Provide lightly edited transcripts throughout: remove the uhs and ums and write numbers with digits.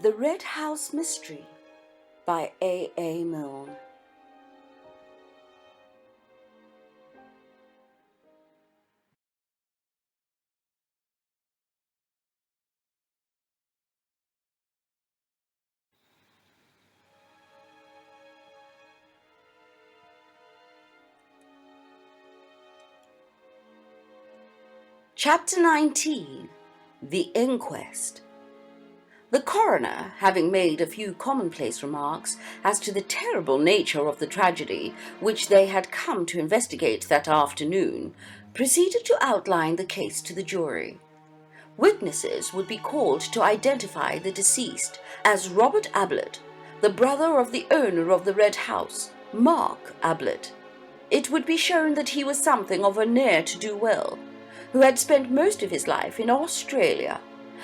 The Red House Mystery by A. Milne. Chapter 19. The Inquest. The coroner, having made a few commonplace remarks as to the terrible nature of the tragedy which they had come to investigate that afternoon, proceeded to outline the case to the jury. Witnesses would be called to identify the deceased as Robert Ablett, the brother of the owner of the Red House, Mark Ablett. It would be shown that he was something of a ne'er-to-do-well, who had spent most of his life in Australia,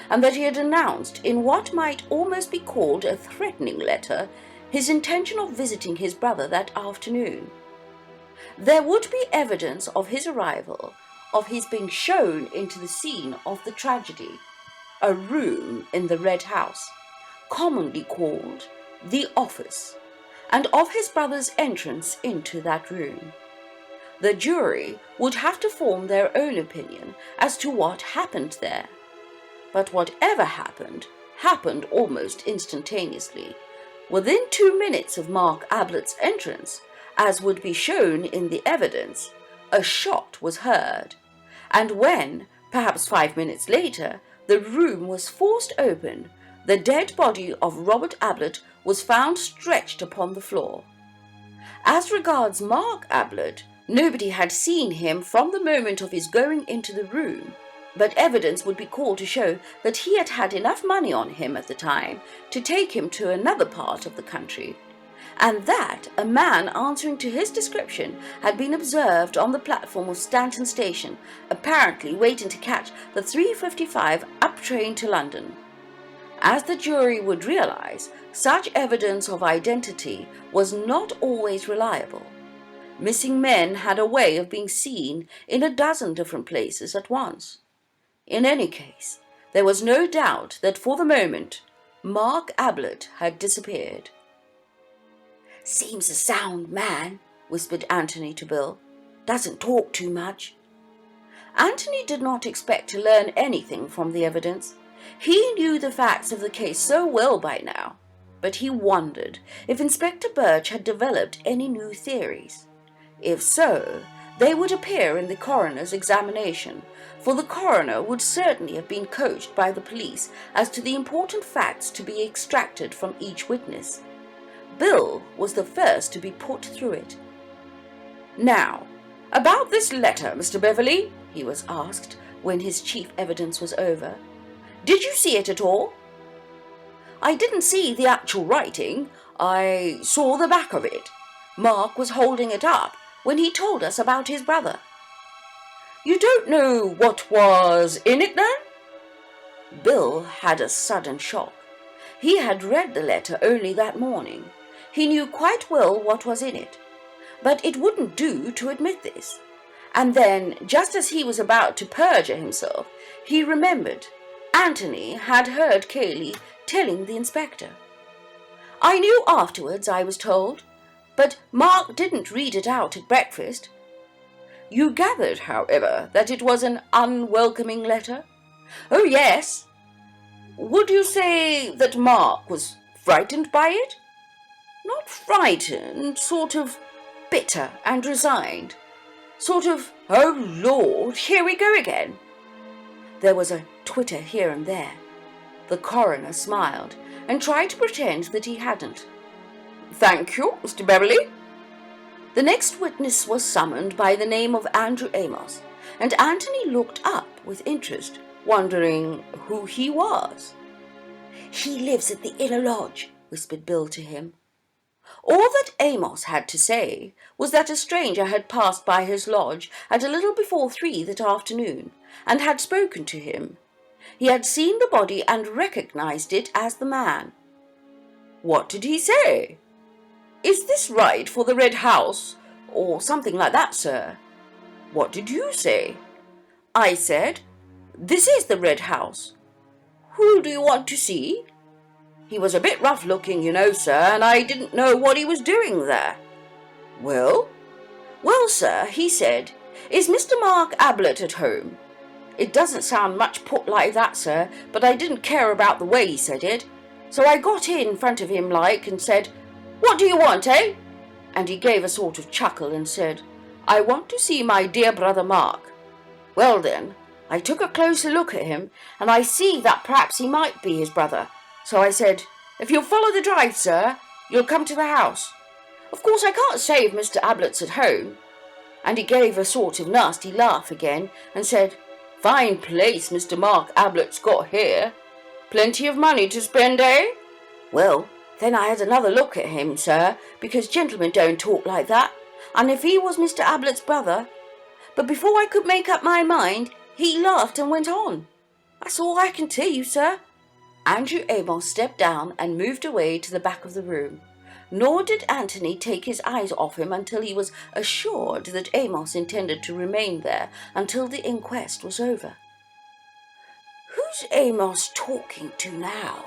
and that he had announced in what might almost be called a threatening letter his intention of visiting his brother that afternoon. There would be evidence of his arrival, of his being shown into the scene of the tragedy, a room in the Red House, commonly called the office, and of his brother's entrance into that room. The jury would have to form their own opinion as to what happened there. But whatever happened, happened almost instantaneously. Within 2 minutes of Mark Ablett's entrance, as would be shown in the evidence, a shot was heard, and when, perhaps 5 minutes later, the room was forced open, the dead body of Robert Ablett was found stretched upon the floor. As regards Mark Ablett, nobody had seen him from the moment of his going into the room, but evidence would be called to show that he had had enough money on him at the time to take him to another part of the country, and that a man answering to his description had been observed on the platform of Stanton Station, apparently waiting to catch the 3:55 up train to London. As the jury would realize, such evidence of identity was not always reliable. Missing men had a way of being seen in a dozen different places at once. In any case, there was no doubt that for the moment, Mark Ablett had disappeared. "Seems a sound man," whispered Anthony to Bill. "Doesn't talk too much." Anthony did not expect to learn anything from the evidence. He knew the facts of the case so well by now, but he wondered if Inspector Birch had developed any new theories. If so, they would appear in the coroner's examination, for the coroner would certainly have been coached by the police as to the important facts to be extracted from each witness. Bill was the first to be put through it. "Now, about this letter, Mr. Beverley," he was asked when his chief evidence was over. "Did you see it at all?" "I didn't see the actual writing. I saw the back of it. Mark was holding it up when he told us about his brother." "You don't know what was in it, then?" Bill had a sudden shock. He had read the letter only that morning. He knew quite well what was in it, but it wouldn't do to admit this. And then, just as he was about to perjure himself, he remembered Anthony had heard Cayley telling the inspector. "I knew afterwards, I was told, but Mark didn't read it out at breakfast." "You gathered, however, that it was an unwelcoming letter?" "Oh, yes." "Would you say that Mark was frightened by it?" "Not frightened, sort of bitter and resigned. Sort of, 'Oh, Lord, here we go again.'" There was a twitter here and there. The coroner smiled and tried to pretend that he hadn't. "Thank you, Mr. Beverley." The next witness was summoned by the name of Andrew Amos, and Anthony looked up with interest, wondering who he was. "He lives at the Inner Lodge," whispered Bill to him. All that Amos had to say was that a stranger had passed by his lodge at a little before 3 that afternoon, and had spoken to him. He had seen the body and recognized it as the man. "What did he say?" "Is this right for the Red House?" or something like that, sir. "What did you say?" "I said, 'This is the Red House.'" "Who do you want to see?" He was a bit rough looking, you know, sir, and I didn't know what he was doing there." "Well?" "Well, sir, he said, 'Is Mr. Mark Ablett at home?' It doesn't sound much put like that, sir, but I didn't care about the way he said it. So I got in front of him like and said, 'What do you want, eh?' And he gave a sort of chuckle and said, 'I want to see my dear brother Mark.' Well then, I took a closer look at him, and I see that perhaps he might be his brother. So I said, 'If you'll follow the drive, sir, you'll come to the house. Of course I can't say if Mr. Ablett's at home.' And he gave a sort of nasty laugh again and said, 'Fine place Mr. Mark Ablett's got here. Plenty of money to spend, eh?' Well, then I had another look at him, sir, because gentlemen don't talk like that, and if he was Mr. Ablett's brother, but before I could make up my mind, he laughed and went on. That's all I can tell you, sir." Andrew Amos stepped down and moved away to the back of the room, nor did Anthony take his eyes off him until he was assured that Amos intended to remain there until the inquest was over. "Who's Amos talking to now?"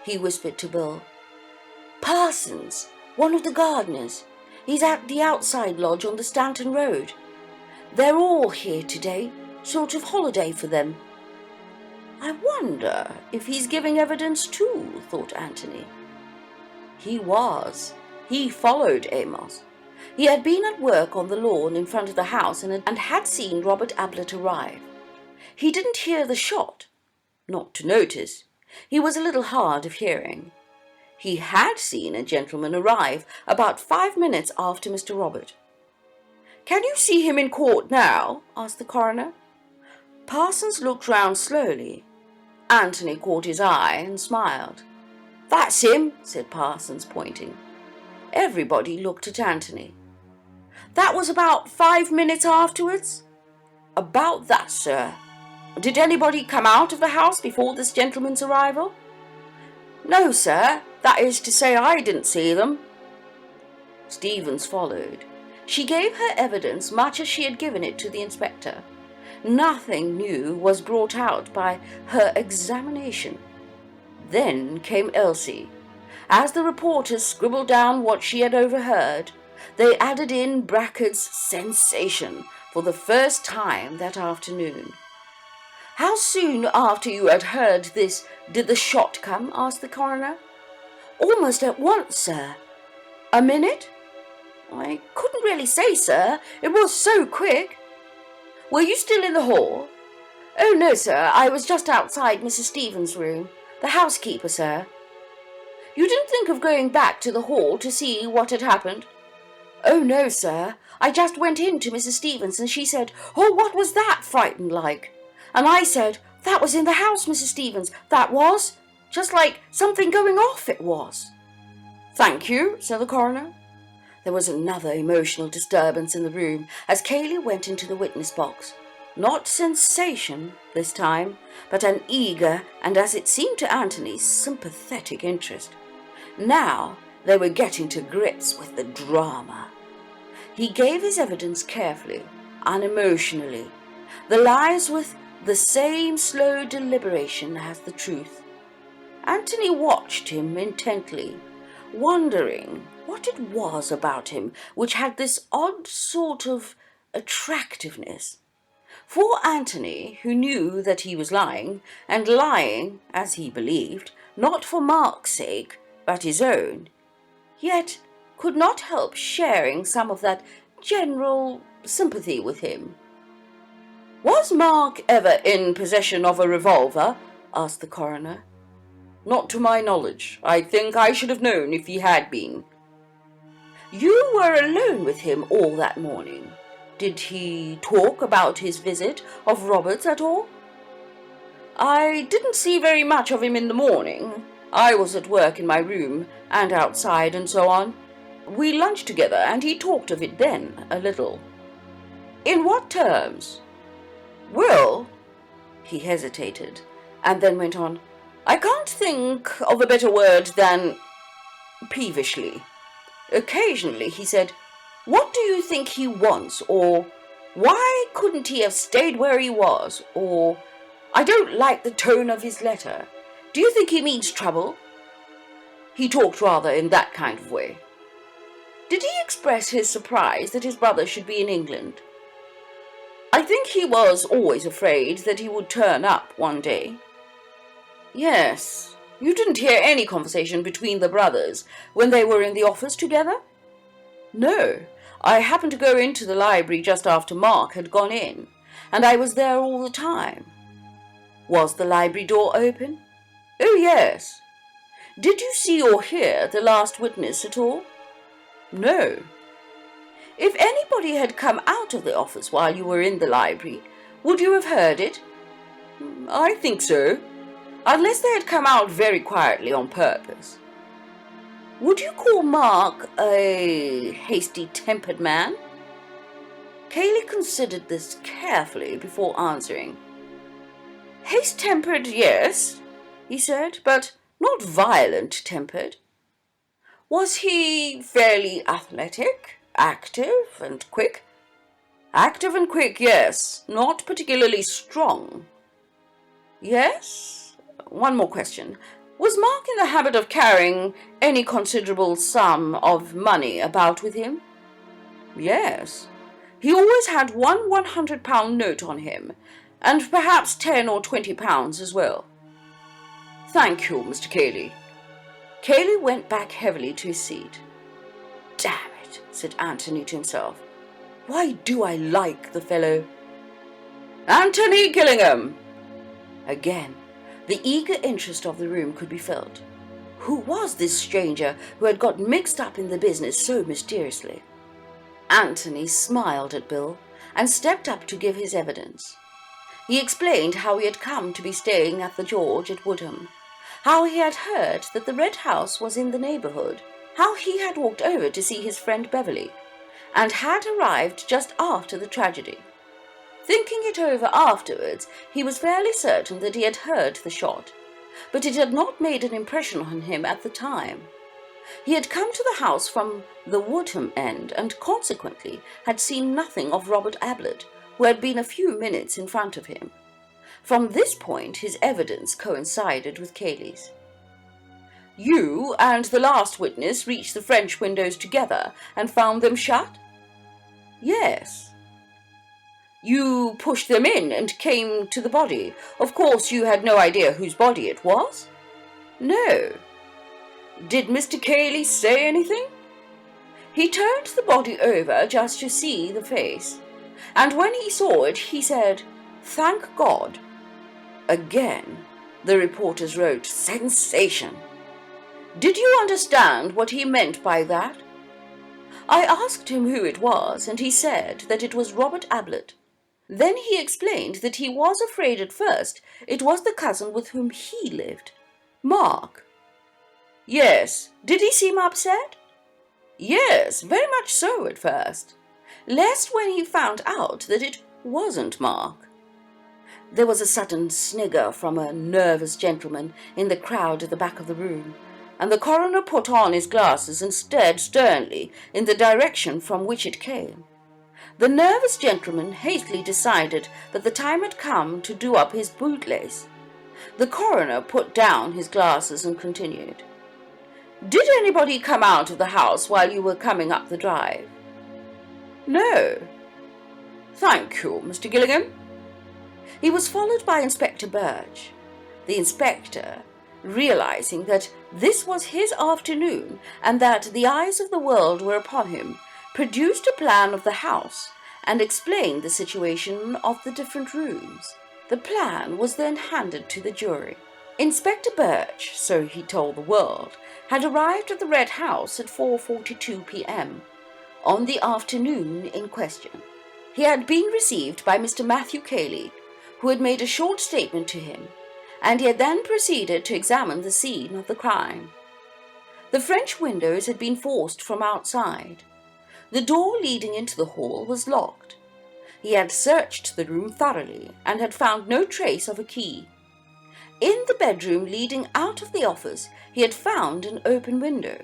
he whispered to Bill. "Parsons, one of the gardeners. He's at the outside lodge on the Stanton Road. They're all here today, sort of holiday for them." "I wonder if he's giving evidence too," thought Anthony. He was. He followed Amos. He had been at work on the lawn in front of the house and had seen Robert Ablett arrive. He didn't hear the shot. Not to notice. He was a little hard of hearing. He had seen a gentleman arrive about 5 minutes after Mr. Robert. "Can you see him in court now?" asked the coroner. Parsons looked round slowly. Anthony caught his eye and smiled. "That's him," said Parsons, pointing. Everybody looked at Anthony. "That was about 5 minutes afterwards?" "About that, sir." "Did anybody come out of the house before this gentleman's arrival?" "No, sir. That is to say, I didn't see them." Stevens followed. She gave her evidence much as she had given it to the inspector. Nothing new was brought out by her examination. Then came Elsie. As the reporters scribbled down what she had overheard, they added in brackets "sensation" for the first time that afternoon. "How soon after you had heard this did the shot come?" asked the coroner. "Almost at once, sir." "A minute?" "I couldn't really say, sir. It was so quick." "Were you still in the hall?" "Oh, no, sir. I was just outside Mrs. Stevens' room. The housekeeper, sir." "You didn't think of going back to the hall to see what had happened?" "Oh, no, sir. I just went in to Mrs. Stevens and she said, 'Oh, what was that?' frightened like. And I said, 'That was in the house, Mrs. Stevens. That was. Just like something going off it was.'" "Thank you," said the coroner. There was another emotional disturbance in the room as Cayley went into the witness box. Not sensation this time, but an eager and, as it seemed to Anthony, sympathetic interest. Now they were getting to grips with the drama. He gave his evidence carefully, unemotionally, the lies with the same slow deliberation as the truth. Anthony watched him intently, wondering what it was about him which had this odd sort of attractiveness. For Anthony, who knew that he was lying, and lying, as he believed, not for Mark's sake, but his own, yet could not help sharing some of that general sympathy with him. "Was Mark ever in possession of a revolver?" asked the coroner. "Not to my knowledge. I think I should have known if he had been." "You were alone with him all that morning. Did he talk about his visit of Robert's at all?" "I didn't see very much of him in the morning. I was at work in my room and outside and so on. We lunched together and he talked of it then a little." "In what terms?" "Well," he hesitated and then went on, "I can't think of a better word than peevishly. Occasionally he said, 'What do you think he wants?' or 'Why couldn't he have stayed where he was?' or 'I don't like the tone of his letter. Do you think he means trouble?' He talked rather in that kind of way. Did he express his surprise that his brother should be in England? I think he was always afraid that he would turn up one day. Yes. You didn't hear any conversation between the brothers when they were in the office together? No. I happened to go into the library just after Mark had gone in, and I was there all the time. Was the library door open? Oh, yes. Did you see or hear the last witness at all? No. If anybody had come out of the office while you were in the library, would you have heard it? I think so, unless they had come out very quietly on purpose. Would you call Mark a hasty-tempered man? Cayley considered this carefully before answering. Haste-tempered, yes, he said, but not violent-tempered. Was he fairly athletic, active and quick? Active and quick, yes, not particularly strong. Yes? One more question. Was Mark in the habit of carrying any considerable sum of money about with him? Yes. He always had one £100 note on him, and perhaps £10 or £20 as well. Thank you, Mr. Cayley. Cayley went back heavily to his seat. Damn it, said Anthony to himself. Why do I like the fellow? Anthony Gillingham! Again, the eager interest of the room could be felt. Who was this stranger who had got mixed up in the business so mysteriously? Anthony smiled at Bill and stepped up to give his evidence. He explained how he had come to be staying at the George at Woodham, how he had heard that the Red House was in the neighbourhood, how he had walked over to see his friend Beverley, and had arrived just after the tragedy. Thinking it over afterwards, he was fairly certain that he had heard the shot, but it had not made an impression on him at the time. He had come to the house from the Woodham end, and consequently had seen nothing of Robert Ablett, who had been a few minutes in front of him. From this point his evidence coincided with Cayley's. You and the last witness reached the French windows together and found them shut? Yes. You pushed them in and came to the body. Of course you had no idea whose body it was? No. Did Mr. Cayley say anything? He turned the body over just to see the face, and when he saw it he said, "Thank God." Again, the reporters wrote, "Sensation." Did you understand what he meant by that? I asked him who it was, and he said that it was Robert Ablett. Then he explained that he was afraid at first it was the cousin with whom he lived, Mark. Yes. Did he seem upset? Yes, very much so at first. Less when he found out that it wasn't Mark. There was a sudden snigger from a nervous gentleman in the crowd at the back of the room, and the coroner put on his glasses and stared sternly in the direction from which it came. The nervous gentleman hastily decided that the time had come to do up his bootlace. The coroner put down his glasses and continued. Did anybody come out of the house while you were coming up the drive? No. Thank you, Mr. Gillingham. He was followed by Inspector Birch. The inspector, realizing that this was his afternoon and that the eyes of the world were upon him, produced a plan of the house and explained the situation of the different rooms. The plan was then handed to the jury. Inspector Birch, so he told the world, had arrived at the Red House at 4:42 p.m. on the afternoon in question. He had been received by Mr. Matthew Cayley, who had made a short statement to him, and he had then proceeded to examine the scene of the crime. The French windows had been forced from outside. The door leading into the hall was locked. He had searched the room thoroughly and had found no trace of a key. In the bedroom leading out of the office, he had found an open window.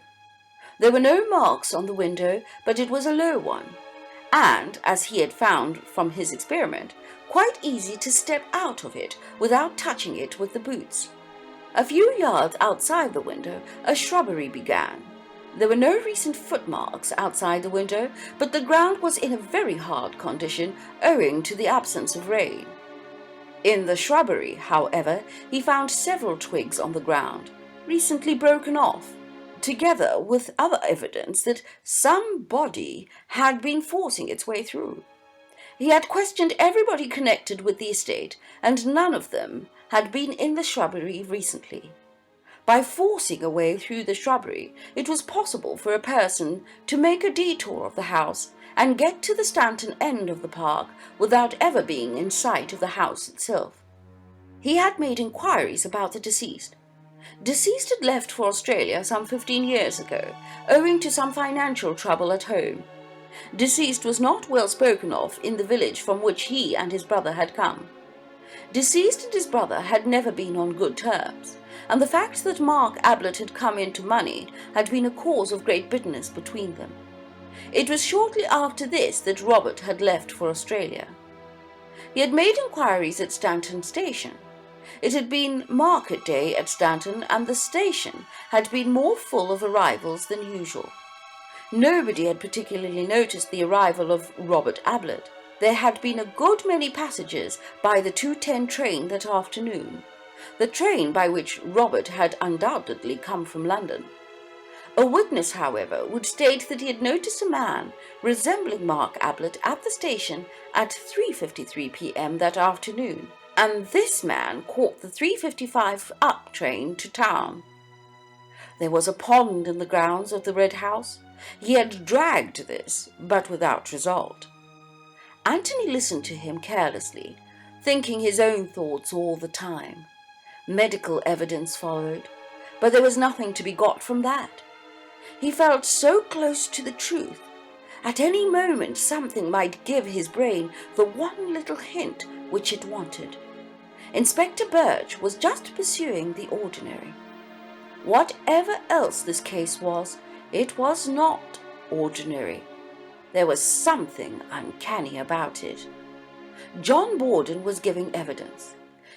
There were no marks on the window, but it was a low one, and, as he had found from his experiment, quite easy to step out of it without touching it with the boots. A few yards outside the window, a shrubbery began. There were no recent footmarks outside the window, but the ground was in a very hard condition owing to the absence of rain. In the shrubbery, however, he found several twigs on the ground, recently broken off, together with other evidence that some body had been forcing its way through. He had questioned everybody connected with the estate, and none of them had been in the shrubbery recently. By forcing a way through the shrubbery, it was possible for a person to make a detour of the house and get to the Stanton end of the park without ever being in sight of the house itself. He had made inquiries about the deceased. Deceased had left for Australia some 15 years ago, owing to some financial trouble at home. Deceased was not well spoken of in the village from which he and his brother had come. Deceased and his brother had never been on good terms, and the fact that Mark Ablett had come into money had been a cause of great bitterness between them. It was shortly after this that Robert had left for Australia. He had made inquiries at Stanton Station. It had been market day at Stanton, and the station had been more full of arrivals than usual. Nobody had particularly noticed the arrival of Robert Ablett. There had been a good many passengers by the 2:10 train that afternoon, the train by which Robert had undoubtedly come from London. A witness, however, would state that he had noticed a man resembling Mark Ablett at the station at 3:53 p.m. that afternoon, and this man caught the 3:55 up train to town. There was a pond in the grounds of the Red House. He had dragged this, but without result. Anthony listened to him carelessly, thinking his own thoughts all the time. Medical evidence followed, but there was nothing to be got from that. He felt so close to the truth. At any moment something might give his brain the one little hint which it wanted. Inspector Birch was just pursuing the ordinary. Whatever else this case was, it was not ordinary. There was something uncanny about it. John Borden was giving evidence.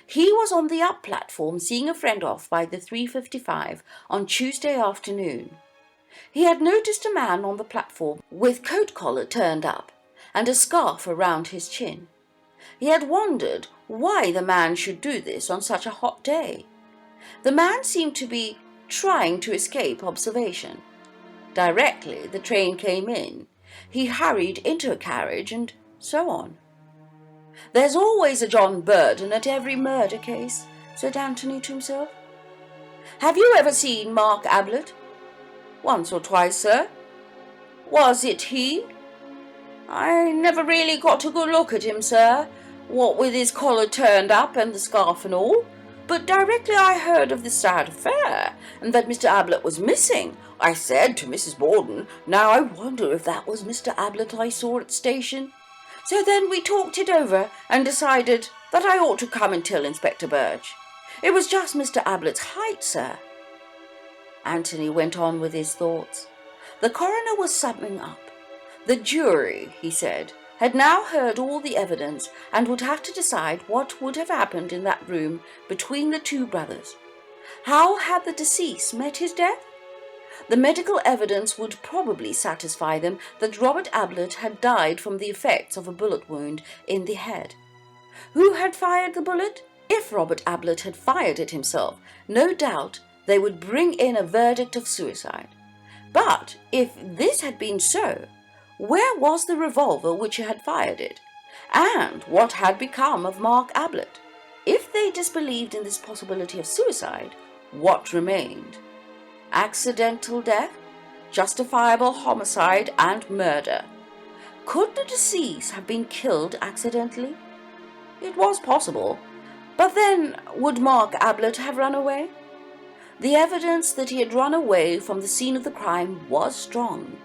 He was on the up platform seeing a friend off by the 3:55 on Tuesday afternoon. He had noticed a man on the platform with coat collar turned up and a scarf around his chin. He had wondered why the man should do this on such a hot day. The man seemed to be trying to escape observation. Directly the train came in, he hurried into a carriage, and so on. "There's always a John Borden at every murder case," said Anthony to himself. "Have you ever seen Mark Ablett?" "Once or twice, sir." "Was it he?" "I never really got a good look at him, sir, what with his collar turned up and the scarf and all. But directly I heard of this sad affair, and that Mr. Ablett was missing, I said to Mrs. Borden, 'Now I wonder if that was Mr. Ablett I saw at station.' So then we talked it over and decided that I ought to come and tell Inspector Birch. It was just Mr. Ablett's height, sir." Anthony went on with his thoughts. The coroner was summing up. The jury, he said, had now heard all the evidence and would have to decide what would have happened in that room between the two brothers. How had the deceased met his death? The medical evidence would probably satisfy them that Robert Ablett had died from the effects of a bullet wound in the head. Who had fired the bullet? If Robert Ablett had fired it himself, no doubt they would bring in a verdict of suicide. But if this had been so, where was the revolver which had fired it? And what had become of Mark Ablett? If they disbelieved in this possibility of suicide, what remained? Accidental death, justifiable homicide, and murder. Could the deceased have been killed accidentally? It was possible, but then would Mark Ablett have run away? The evidence that he had run away from the scene of the crime was strong.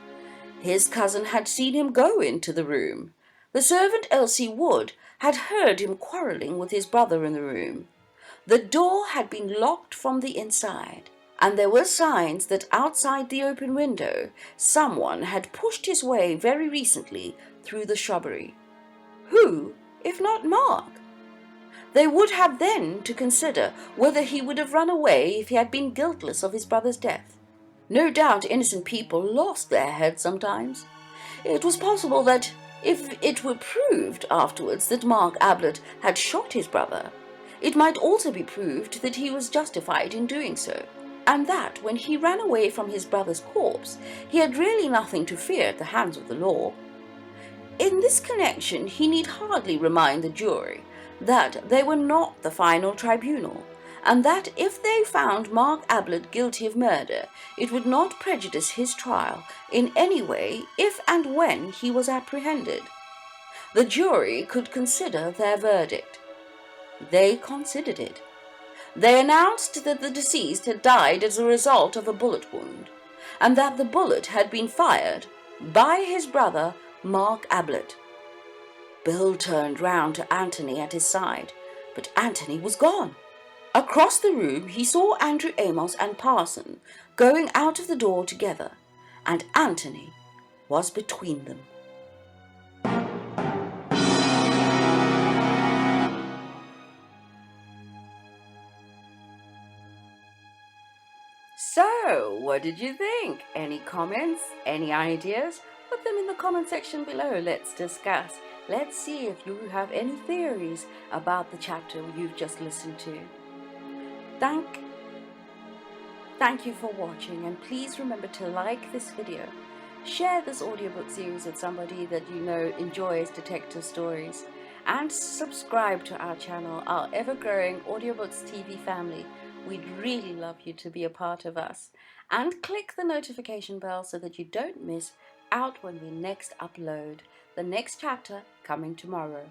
His cousin had seen him go into the room. The servant Elsie Wood had heard him quarrelling with his brother in the room. The door had been locked from the inside, and there were signs that outside the open window someone had pushed his way very recently through the shrubbery. Who, if not Mark? They would have then to consider whether he would have run away if he had been guiltless of his brother's death. No doubt innocent people lost their heads sometimes. It was possible that if it were proved afterwards that Mark Ablett had shot his brother, it might also be proved that he was justified in doing so, and that when he ran away from his brother's corpse, he had really nothing to fear at the hands of the law. In this connection, he need hardly remind the jury that they were not the final tribunal, and that if they found Mark Ablett guilty of murder, it would not prejudice his trial in any way if and when he was apprehended. The jury could consider their verdict. They considered it. They announced that the deceased had died as a result of a bullet wound, and that the bullet had been fired by his brother Mark Ablett. Bill turned round to Anthony at his side, but Anthony was gone. Across the room he saw Andrew Amos and Parson going out of the door together, and Anthony was between them. So, what did you think? Any comments? Any ideas? Put them in the comment section below. Let's discuss. Let's see if you have any theories about the chapter you've just listened to. Thank you for watching, and please remember to like this video. Share this audiobook series with somebody that you know enjoys detective stories, and subscribe to our channel, our ever-growing Audiobooks TV family. We'd really love you to be a part of us. And click the notification bell so that you don't miss out when we next upload the next chapter coming tomorrow.